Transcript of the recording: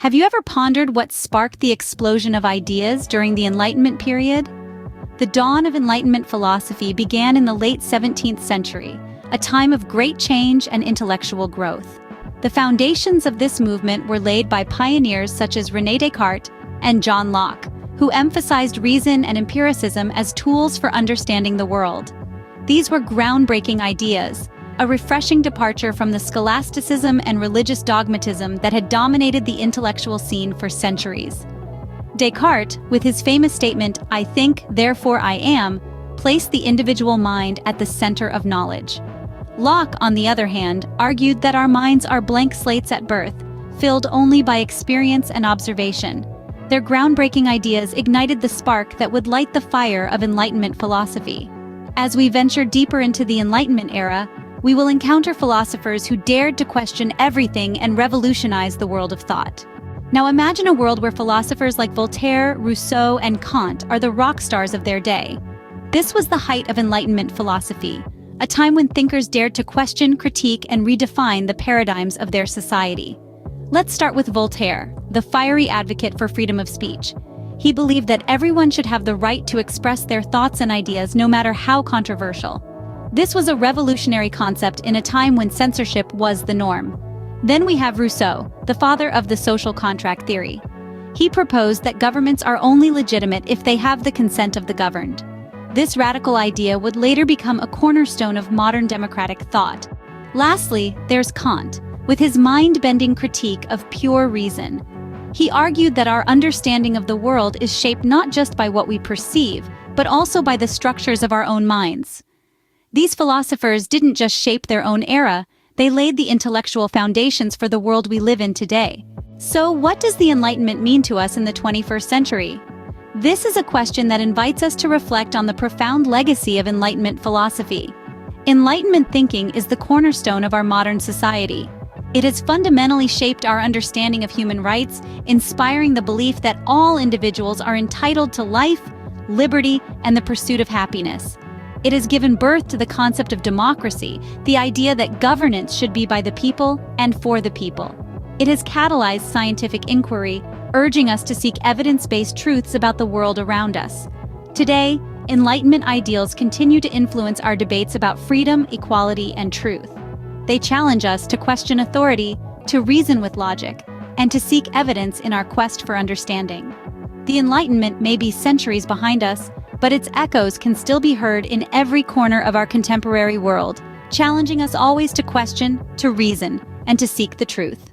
Have you ever pondered what sparked the explosion of ideas during the Enlightenment period? The dawn of Enlightenment philosophy began in the late 17th century, a time of great change and intellectual growth. The foundations of this movement were laid by pioneers such as René Descartes and John Locke, who emphasized reason and empiricism as tools for understanding the world. These were groundbreaking ideas, a refreshing departure from the scholasticism and religious dogmatism that had dominated the intellectual scene for centuries. Descartes, with his famous statement, "I think, therefore I am," placed the individual mind at the center of knowledge. Locke, on the other hand, argued that our minds are blank slates at birth, filled only by experience and observation. Their groundbreaking ideas ignited the spark that would light the fire of Enlightenment philosophy. As we venture deeper into the Enlightenment era, we will encounter philosophers who dared to question everything and revolutionize the world of thought. Now imagine a world where philosophers like Voltaire, Rousseau, and Kant are the rock stars of their day. This was the height of Enlightenment philosophy, a time when thinkers dared to question, critique, and redefine the paradigms of their society. Let's start with Voltaire, the fiery advocate for freedom of speech. He believed that everyone should have the right to express their thoughts and ideas no matter how controversial. This was a revolutionary concept in a time when censorship was the norm. Then we have Rousseau, the father of the social contract theory. He proposed that governments are only legitimate if they have the consent of the governed. This radical idea would later become a cornerstone of modern democratic thought. Lastly, there's Kant, with his mind-bending critique of pure reason. He argued that our understanding of the world is shaped not just by what we perceive, but also by the structures of our own minds. These philosophers didn't just shape their own era, they laid the intellectual foundations for the world we live in today. So what does the Enlightenment mean to us in the 21st century? This is a question that invites us to reflect on the profound legacy of Enlightenment philosophy. Enlightenment thinking is the cornerstone of our modern society. It has fundamentally shaped our understanding of human rights, inspiring the belief that all individuals are entitled to life, liberty, and the pursuit of happiness. It has given birth to the concept of democracy, the idea that governance should be by the people and for the people. It has catalyzed scientific inquiry, urging us to seek evidence-based truths about the world around us. Today, Enlightenment ideals continue to influence our debates about freedom, equality, and truth. They challenge us to question authority, to reason with logic, and to seek evidence in our quest for understanding. The Enlightenment may be centuries behind us, but its echoes can still be heard in every corner of our contemporary world, challenging us always to question, to reason, and to seek the truth.